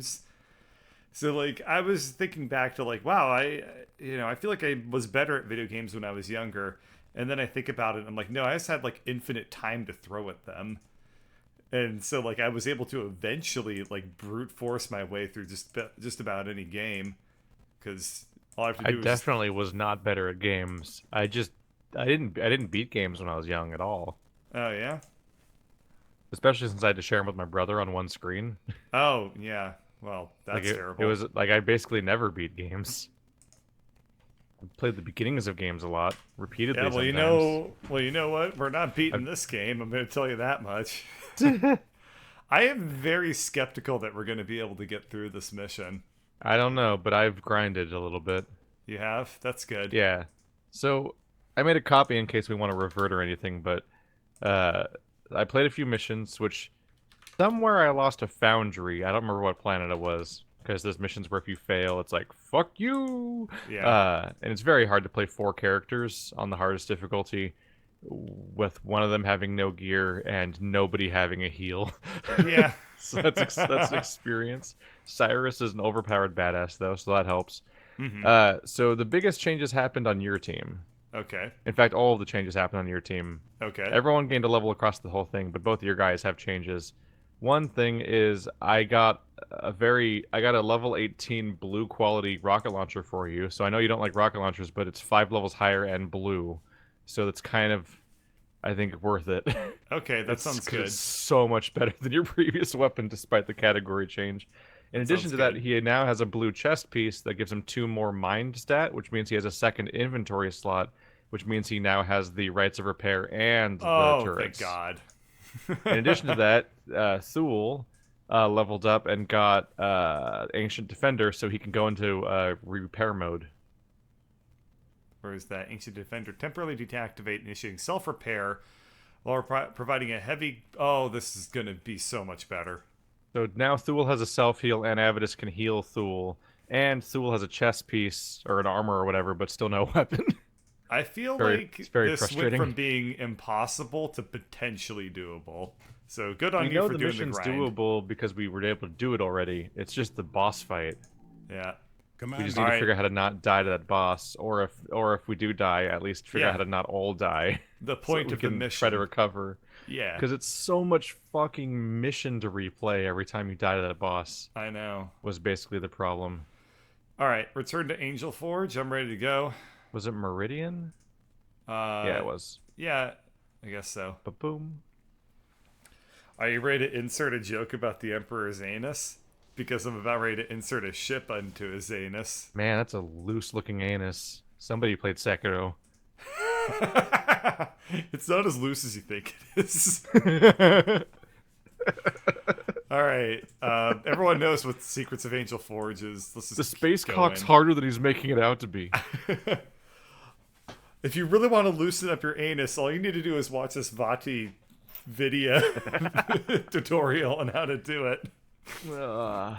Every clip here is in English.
So like I was thinking back to like, wow, I feel like I was better at video games when I was younger. And then I think about it and I'm like, no, I just had like infinite time to throw at them. And so like I was able to eventually like brute force my way through just about any game cuz all I have to I do is just definitely was not better at games. I didn't beat games when I was young at all. oh yeah. Especially since I had to share them with my brother on one screen. Oh, yeah. Well, Like that's it terrible. was like I basically never beat games. I played the beginnings of games a lot, Yeah, repeatedly well, sometimes. you know what? We're not beating I've, this game. I'm going to tell you that much. I am very skeptical that we're going to be able to get through this mission. I don't know, but I've grinded a little bit. You have? That's good. Yeah. So I made a copy in case we want to revert or anything, but uh, I played a few missions, which somewhere I lost a foundry. I don't remember what planet it was, because there's missions where if you fail, it's like, fuck you! Yeah. And it's very hard to play 4 characters on the hardest difficulty, with one of them having no gear and nobody having a heal. Yeah. So that's an experience. Cyrus is an overpowered badass, though, so that helps. hmm So the biggest changes happened on your team. Okay. In fact, all of the changes happened on your team. Okay. Everyone gained a level across the whole thing, but both of your guys have changes. One thing is I got a level 18 blue quality rocket launcher for you. So I know you don't like rocket launchers, but it's 5 levels higher and blue. So that's kind of, I think, worth it. Okay, that It's sounds because it's good. so much better than your previous weapon, despite the category change. In That addition sounds to that, good. he now has a blue chest piece that gives him 2 more mind stat, which means he has a second inventory slot, which means he now has the rights of repair and the Oh, thank turrets. God. In addition to that, Thule leveled up and got Ancient Defender, so he can go into repair mode. Where is that? Ancient Defender temporarily deactivate, initiating self repair while providing a heavy. Oh, this is going to be so much better. So now Thule has a self heal, and Avidus can heal Thule. And Thule has a chest piece or an armor or whatever, but still no weapon. I feel It's like very this went frustrating. from being impossible to potentially doable. So good on We you know for the doing the mission's grind. doable because we were able to do it already. It's just the boss fight. Yeah. We just All need to right. figure out how to not die to that boss, or if we do die, at least figure out Yeah. how to not all die, The so that point we of the can try to mission. recover. Yeah. Because it's so much fucking mission to replay every time you die to that boss. I know. Was basically the problem. All right. Return to Angel Forge. I'm ready to go. Was it Meridian? Yeah, Uh, it was. yeah. I guess so. Ba boom. Are you ready to insert a joke about the Emperor's anus? Because I'm about ready to insert a ship onto his anus. Man, that's a loose-looking anus. Somebody played Sekiro. It's not as loose as you think it is. All right. Everyone knows what the Secrets of Angel Forge is. Let's The just keep space cock's going. harder than he's making it out to be. If you really want to loosen up your anus, all you need to do is watch this Vati video tutorial on how to do it. Uh,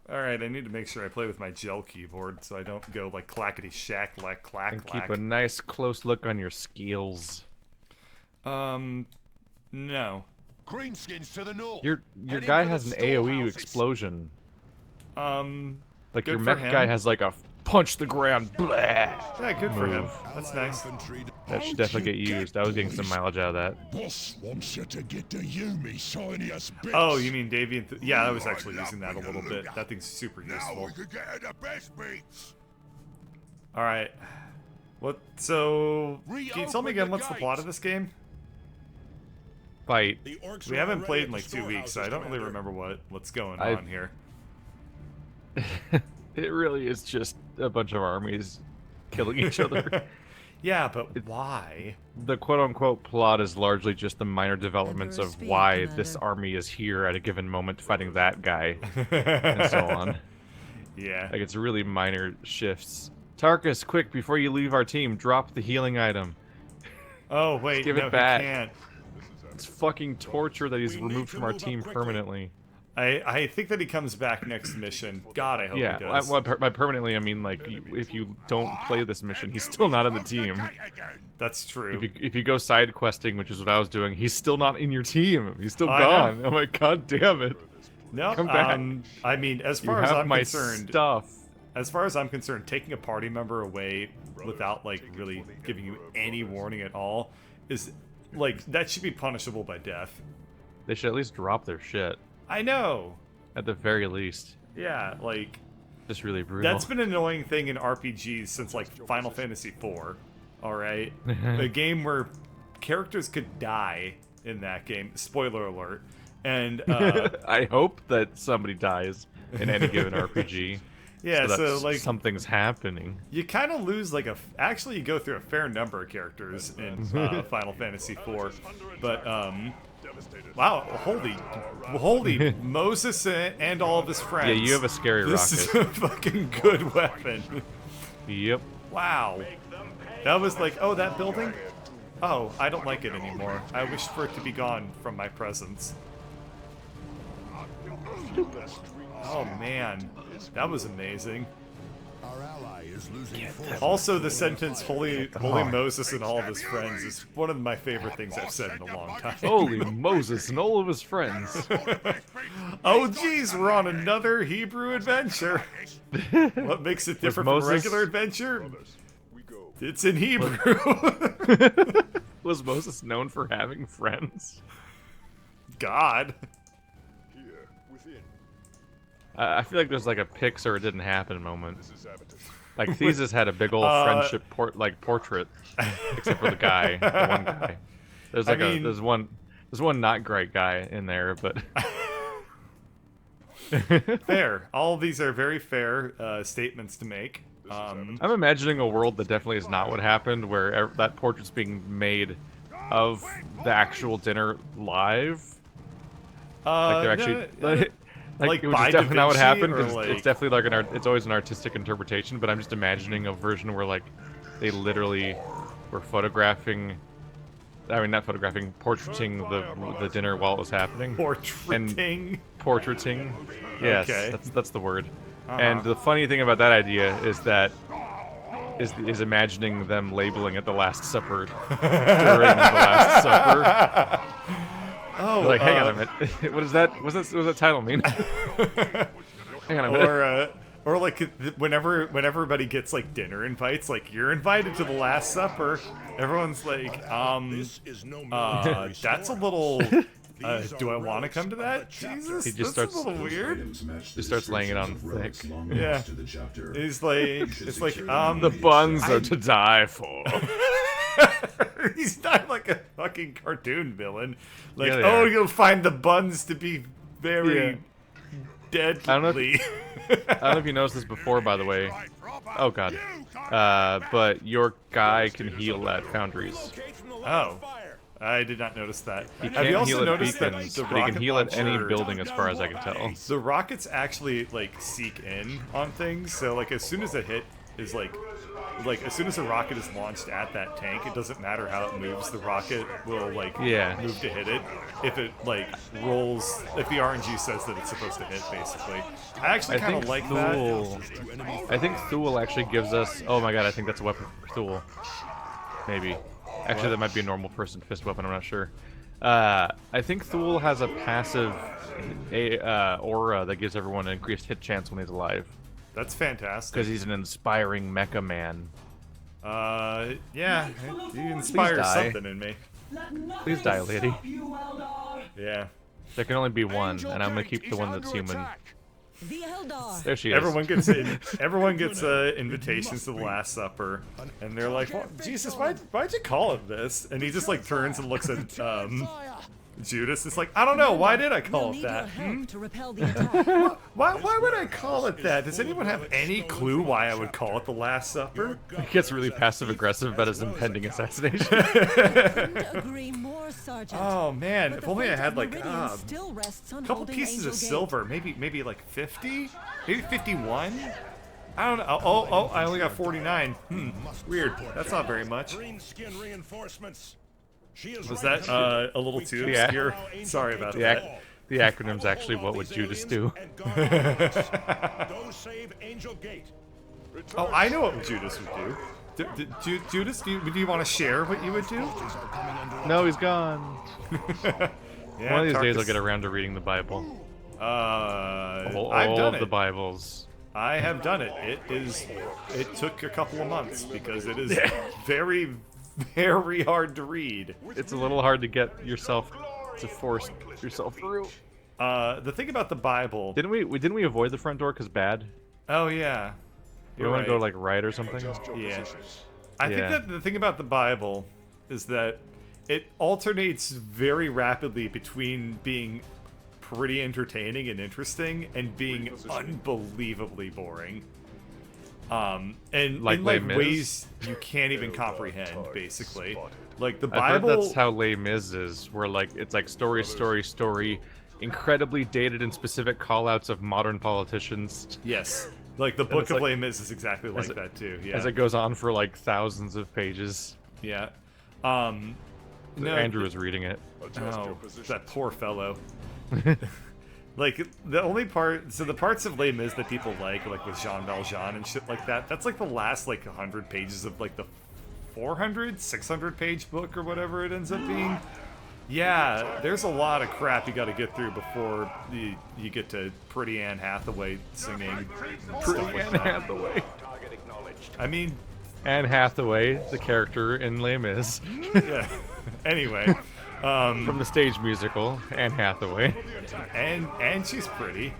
All right, I need to make sure I play with my gel keyboard so I don't go like clackety shack like clack and keep clack. a nice close look on your skills. No. Greenskins to the north. Your Heading guy for has the an AoE storehouses. explosion. Like your Good for mech guy him. has like a punch the ground. Blah, Yeah, good for him. move. That's nice. That should definitely get used. I was getting some mileage out of that. Boss wants you to get to Yumi, shiniest bits. Oh, you mean Davian? Yeah, I was actually using that a little bit. That thing's super Now useful. we can get the best bits. All right. What? So, can you tell me Reopen again the what's the plot of gates. this game? Fight. The orcs We are haven't already played at in the like 2 weeks, so I storehouses, don't really Commander. remember what's going I- on here. It really is just a bunch of armies killing each other. Yeah, but why? The quote-unquote plot is largely just the minor developments Emperor's of speed, why this Commander. army is here at a given moment fighting that guy, and so on. Yeah. Like, it's really minor shifts. Tarkus, quick, before you leave our team, drop the healing item. Oh wait, give it no, back. he can't. It's fucking torture that he's We need removed to from our move up team quickly. permanently. I think that he comes back next mission. God, I hope Yeah, he does. by permanently, I mean, like, if you don't play this mission, he's still not in the team. That's true. If you go side questing, which is what I was doing, he's still not in your team. He's still I know. gone. I'm like, god damn it. No, Come back. I mean, as You far as have I'm my concerned, stuff. as far as I'm concerned, taking a party member away without like really giving you any warning at all is like that should be punishable by death. They should at least drop their shit. I know. At the very least. Yeah, like Just really brutal. that's been an annoying thing in RPGs since like Final Fantasy IV. All right, a game where characters could die in that game. Spoiler alert. And I hope that somebody dies in any given RPG. yeah, so, so that like something's happening. you kind of lose like actually you go through a fair number of characters in Final Fantasy IV, but wow, holy Moses and all of his friends. Yeah, you have a scary This rocket. is a fucking good weapon. Yep. Wow, that was like, oh, that building. Oh, I don't like it anymore. I wish for it to be gone from my presence. Oh man, that was amazing. Our ally is losing force. Also, the sentence "Holy Moses and all of his friends" is one of my favorite things I've said in a long time. Holy Moses and all of his friends. Oh geez, we're on another Hebrew adventure. What makes it different from a Moses- regular adventure? It's in Hebrew. Was Moses known for having friends? God. I feel like there's like a Pix or it didn't happen moment. Like Thesis had a big old friendship portrait, except for the guy, the one guy. There's like there's one not great guy in there, but Fair. All of these are very fair statements to make. I'm imagining a world that definitely is not what happened, where that portrait's being made of the actual dinner live. Like they're actually. Like, it was by just definitely not what Da Vinci, happened, or, because it's definitely like it's always an artistic interpretation, but I'm just imagining a version where, like, they literally were photographing, I mean, not photographing, portraiting the dinner while it was happening. Portraiting? Portraiting. Yes, Okay. that's the word. And the funny thing about that idea is that, is imagining them labeling it the Last Supper during the Last Supper. Oh, Like, hang on a minute. What does that? What does that title mean? Hang on a minute. Or like whenever everybody gets like dinner invites, like you're invited to the Last Supper, everyone's like, that's a little. Do I want to come to that? Jesus, He just that's starts- a little weird. Just starts laying it on thick. Yeah, he's like, it's like, The buns are to die for. He's not like a fucking cartoon villain. Like, Yeah, they oh, are. you'll find the buns to be very deadly. I don't know I don't know if you noticed this before, by the way. Oh god. But your guy can heal at foundries. Oh, I did not notice that. He Have you can't also heal at noticed that beacons, the but he can rocket heal at any launcher- building, as far as I can tell. The rockets actually like seek in on things, so like as soon as a hit is like as soon as a rocket is launched at that tank, it doesn't matter how it moves, the rocket will like move to hit it. If it like rolls, if the RNG says that it's supposed to hit, basically. I actually kind of like that. I think Thule actually gives us. Oh my god, I think that's a weapon for Thule. Maybe. Actually, that might be a normal person fist weapon. I'm not sure. I think Thule has a passive aura that gives everyone an increased hit chance when he's alive. That's fantastic. Because he's an inspiring mecha man. Yeah, he inspires die. something in me. Please die, lady. Yeah. There can only be one, and I'm gonna keep the one that's human. The Eldar. There she is. Everyone gets invitations to the Last Supper, and they're like, well, "Jesus, why'd you call it this?" And he just like turns and looks at Judas. It's like, I don't know. Why did I call it that? To repel the attack. Why would I call it that? Does anyone have any clue why I would call it the Last Supper? He gets really passive aggressive about his impending assassination. Couldn't agree more, Sergeant. Oh man, But if the only I fate had of like Meridian a still rests on couple holding pieces of Angel Gate. silver, maybe like 50, maybe 51. I don't know. Oh, I only got 49. Weird. That's not very much. Was that a little too Yeah. obscure? Sorry about that. The acronym's actually what would Judas do. Oh, I know what Judas would do. Judas, do you want to share what you would do? No, he's gone. Yeah, One of these days I'll Tarkus- get around to reading the Bible. I've done of it. the Bibles. I have done it. It took a couple of months because it is very, very hard to read. It's a little hard to get yourself to force yourself through. The thing about the Bible. Didn't we avoid the front door because bad? Oh yeah. You want to go like right or something? Yeah. I think that the thing about the Bible is that it alternates very rapidly between being pretty entertaining and interesting and being unbelievably boring. And Like in Les like Mis? ways you can't even comprehend, basically. Like the I've Bible. heard that's how Les Mis is, where like it's like story, incredibly dated and specific call-outs of modern politicians. Yes. Like the Book it's of like- Les Mis is exactly like that too. Yeah. As it goes on for like thousands of pages. Yeah. No, Andrew was reading it. Oh, that poor fellow. Like, the only part... So the parts of Les Mis that people like with Jean Valjean and shit like that, that's like the last, like, 100 pages of, like, the 400, 600-page book or whatever it ends up being. Yeah, there's a lot of crap you gotta get through before you get to Pretty Anne Hathaway singing. and stuff like Anne that. Hathaway. I mean, Anne Hathaway, the character in Les Mis. yeah. Anyway... From the stage musical, Anne Hathaway. And she's pretty.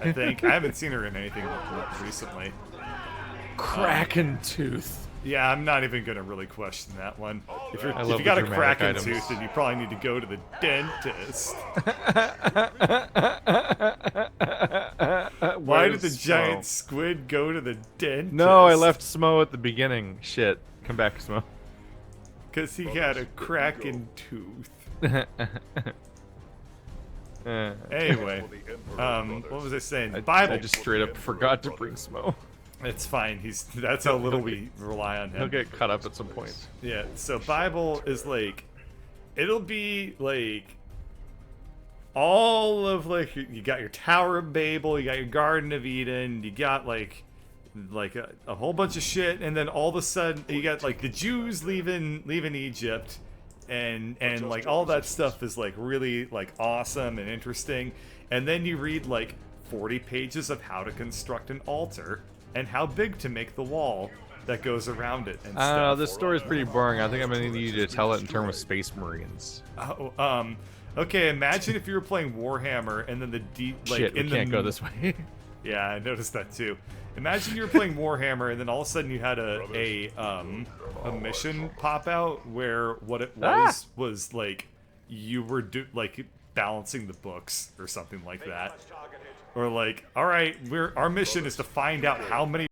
I think. I haven't seen her in anything recently. Kraken Tooth. Yeah, I'm not even gonna really question that one. If I you love got the a dramatic Kraken items. tooth, then you probably need to go to the dentist. Why did the Where's giant Smo? squid go to the dentist? No, I left Smo at the beginning. Shit. Come back, Smo. Because he had a Kraken tooth. Anyway, what was I saying? Bible. I just straight up forgot to bring Smo. It's fine. That's how little we rely on He'll him. get cut up at some point. Yeah, so Bible is like, it'll be like all of like you got your Tower of Babel, you got your Garden of Eden, you got like a whole bunch of shit, and then all of a sudden you got like the Jews leaving Egypt, and like all that stuff is like really like awesome and interesting, and then you read like 40 pages of how to construct an altar and how big to make the wall that goes around it and I don't know, stuff. this story's pretty boring. I think I'm gonna need you to tell it in terms of Space Marines. Oh, okay, imagine if you were playing Warhammer and then the deep like Shit, we in the can't go this way. Yeah, I noticed that too. Imagine you were playing Warhammer and then all of a sudden you had a mission pop out where what it was like you were like balancing the books or something like that. Or like, all right, our mission is to find out how many